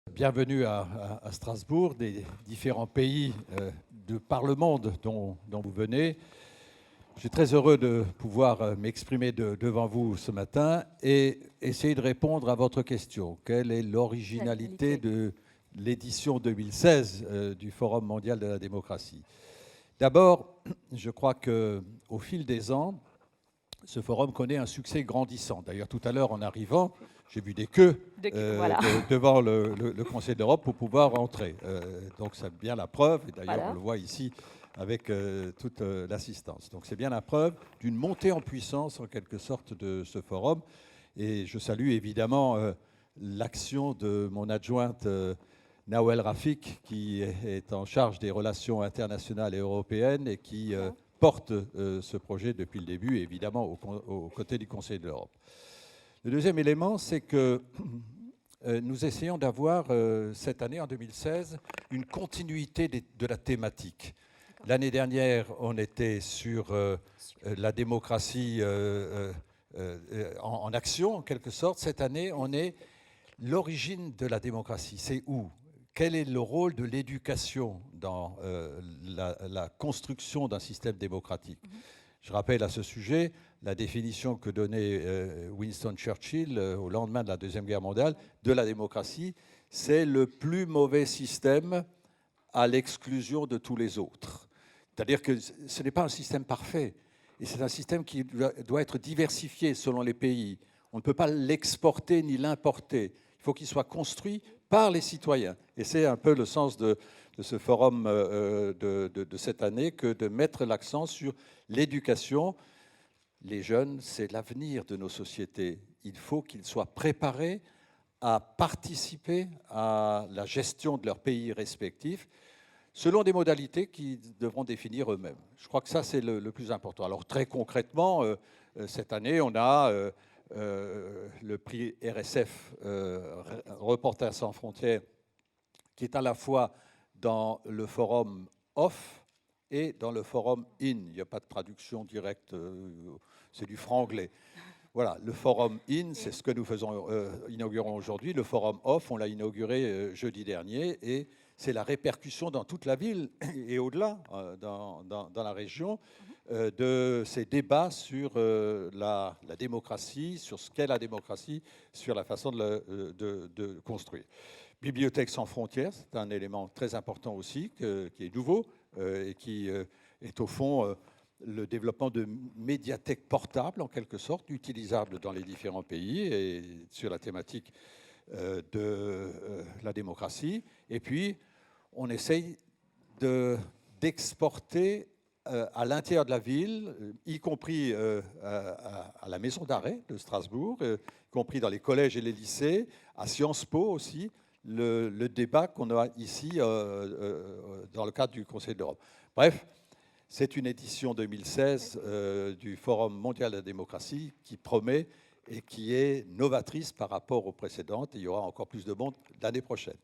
Bienvenue à Strasbourg, des différents pays de par le monde dont vous venez. Je suis très heureux de pouvoir m'exprimer devant vous ce matin et essayer de répondre à votre question. Quelle est l'originalité de l'édition 2016 du Forum mondial de la démocratie? D'abord, je crois qu'au fil des ans, ce forum connaît un succès grandissant. D'ailleurs, tout à l'heure, en arrivant, j'ai vu des queues devant le Conseil d'Europe pour pouvoir entrer. Donc, c'est bien la preuve, et d'ailleurs, on le voit ici avec toute l'assistance. Donc, c'est bien la preuve d'une montée en puissance, en quelque sorte, de ce forum. Et je salue évidemment l'action de mon adjointe Nawel Rafik, qui est en charge des relations internationales et européennes et qui porte ce projet depuis le début, évidemment aux côtés du Conseil de l'Europe. Le deuxième élément, c'est que nous essayons d'avoir cette année, en 2016, une continuité de la thématique. L'année dernière, on était sur la démocratie en action, en quelque sorte. Cette année, on est l'origine de la démocratie. C'est où ? Quel est le rôle de l'éducation dans la construction d'un système démocratique? Je rappelle à ce sujet la définition que donnait Winston Churchill au lendemain de la Deuxième Guerre mondiale de la démocratie. C'est le plus mauvais système à l'exclusion de tous les autres. C'est-à-dire que ce n'est pas un système parfait. Et c'est un système qui doit être diversifié selon les pays. On ne peut pas l'exporter ni l'importer. Il faut qu'il soit construit par les citoyens. Et c'est un peu le sens de ce forum de cette année, que de mettre l'accent sur l'éducation. Les jeunes, c'est l'avenir de nos sociétés. Il faut qu'ils soient préparés à participer à la gestion de leurs pays respectifs, selon des modalités qu'ils devront définir eux-mêmes. Je crois que ça, c'est le plus important. Alors, très concrètement, cette année, on a le prix RSF, Reporters sans frontières, qui est à la fois dans le forum off et dans le forum in. Il n'y a pas de traduction directe, c'est du franglais. Voilà, le forum in, c'est ce que nous inaugurons aujourd'hui. Le forum off, on l'a inauguré jeudi dernier, et c'est la répercussion dans toute la ville et au-delà, dans la région, de ces débats sur la démocratie, sur ce qu'est la démocratie, sur la façon de construire. Bibliothèque sans frontières, c'est un élément très important aussi, qui est nouveau et qui est au fond le développement de médiathèques portables, en quelque sorte, utilisables dans les différents pays et sur la thématique de la démocratie. Et puis, on essaye d'exporter à l'intérieur de la ville, y compris à la maison d'arrêt de Strasbourg, y compris dans les collèges et les lycées, à Sciences Po aussi, le débat qu'on a ici dans le cadre du Conseil de l'Europe. Bref, c'est une édition 2016 du Forum mondial de la démocratie qui promet et qui est novatrice par rapport aux précédentes. Et il y aura encore plus de monde l'année prochaine.